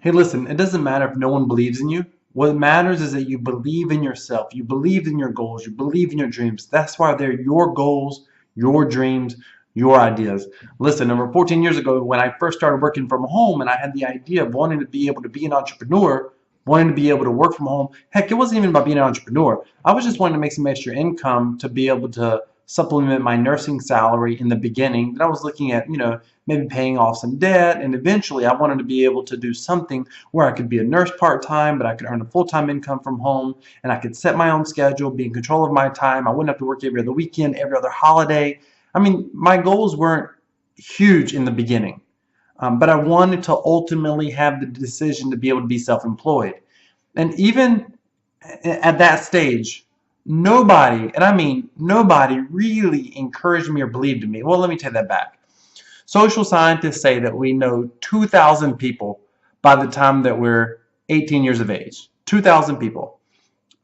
Hey, listen, it doesn't matter if no one believes in you. What matters is that you believe in yourself. You believe in your goals. You believe in your dreams. That's why they're your goals, your dreams, your ideas. Listen, over 14 years ago, when I first started working from home and I had the idea of wanting to be able to be an entrepreneur, wanting to be able to work from home, heck, it wasn't even about being an entrepreneur. I was just wanting to make some extra income to be able to supplement my nursing salary in the beginning. That I was looking at, maybe paying off some debt, and eventually I wanted to be able to do something where I could be a nurse part-time, but I could earn a full-time income from home, and I could set my own schedule, be in control of my time. I wouldn't have to work every other weekend, every other holiday. I mean, my goals weren't huge in the beginning, but I wanted to ultimately have the decision to be able to be self-employed. And even at that stage, nobody, and I mean nobody, really encouraged me or believed in me. Well, let me take that back. Social scientists say that we know 2,000 people by the time that we're 18 years of age. 2,000 people.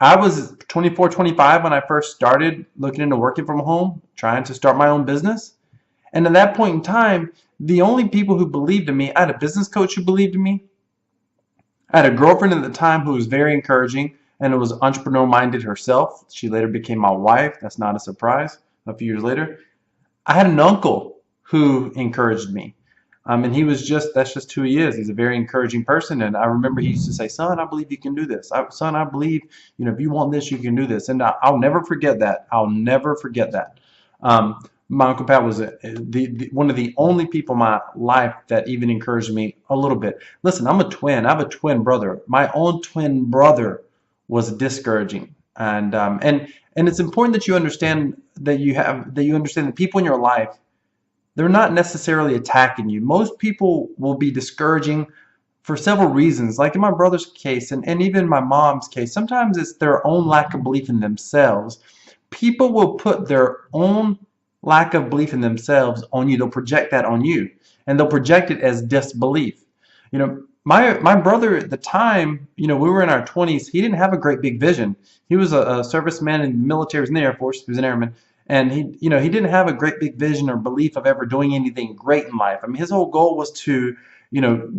I was 24, 25 when I first started looking into working from home, trying to start my own business. And at that point in time, the only people who believed in me, I had a business coach who believed in me. I had a girlfriend at the time who was very encouraging and was entrepreneur minded herself. She later became my wife. That's not a surprise a few years later. I had an uncle who encouraged me. And that's just who he is. He's a very encouraging person. And I remember he used to say, son, I believe you can do this. Son, I believe, if you want this, you can do this. And I'll never forget that. I'll never forget that. My Uncle Pat was one of the only people in my life that even encouraged me a little bit. Listen, I'm a twin. I have a twin brother. My own twin brother was discouraging. And it's important that you understand that people in your life, they're not necessarily attacking you. Most people will be discouraging for several reasons. Like in my brother's case, and even my mom's case, sometimes it's their own lack of belief in themselves. People will put their own lack of belief in themselves on you. They'll project that on you, and they'll project it as disbelief. My brother at the time, we were in our 20s. He didn't have a great big vision. He was a serviceman in the military, he was in the Air Force, he was an airman. And he didn't have a great big vision or belief of ever doing anything great in life. I mean, his whole goal was to,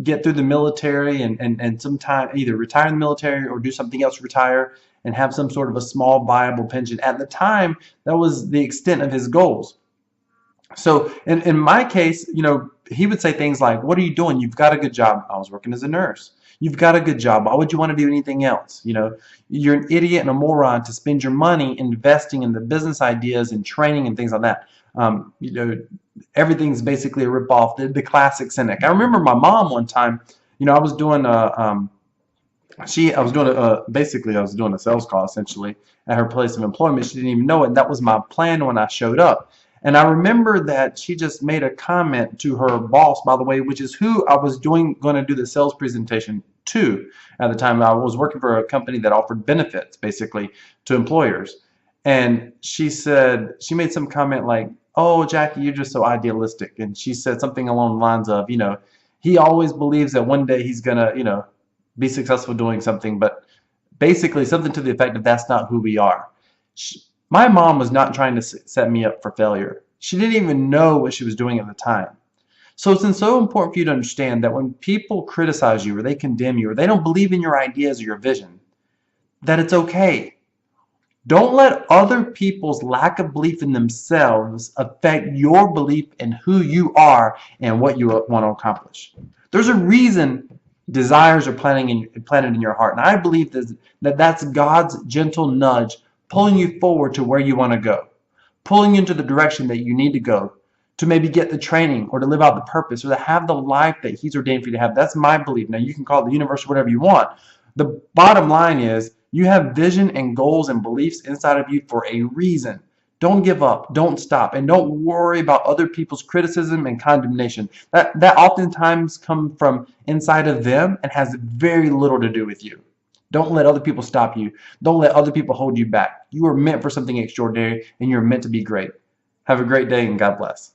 get through the military and sometime either retire in the military or do something else, retire and have some sort of a small viable pension. At the time, that was the extent of his goals. So in my case, he would say things like, what are you doing? You've got a good job. I was working as a nurse. You've got a good job. Why would you want to do anything else? You're an idiot and a moron to spend your money investing in the business ideas and training and things like that. Everything's basically a ripoff. The classic cynic. I remember my mom one time, I was doing basically I was doing a sales call essentially at her place of employment. She didn't even know it. And that was my plan when I showed up. And I remember that she just made a comment to her boss, by the way, which is who I was going to do the sales presentation to at the time. I was working for a company that offered benefits basically to employers. And she made some comment like, oh, Jackie, you're just so idealistic. And she said something along the lines of, he always believes that one day he's going to, be successful doing something, but basically something to the effect of that's not who we are. My mom was not trying to set me up for failure. She didn't even know what she was doing at the time. So it's so important for you to understand that when people criticize you or they condemn you or they don't believe in your ideas or your vision, that it's okay. Don't let other people's lack of belief in themselves affect your belief in who you are and what you want to accomplish. There's a reason desires are planted in your heart, and I believe that's God's gentle nudge pulling you forward to where you want to go, pulling you into the direction that you need to go to maybe get the training or to live out the purpose or to have the life that He's ordained for you to have. That's my belief. Now, you can call it the universe or whatever you want. The bottom line is you have vision and goals and beliefs inside of you for a reason. Don't give up. Don't stop. And don't worry about other people's criticism and condemnation. That oftentimes comes from inside of them and has very little to do with you. Don't let other people stop you. Don't let other people hold you back. You are meant for something extraordinary, and you're meant to be great. Have a great day, and God bless.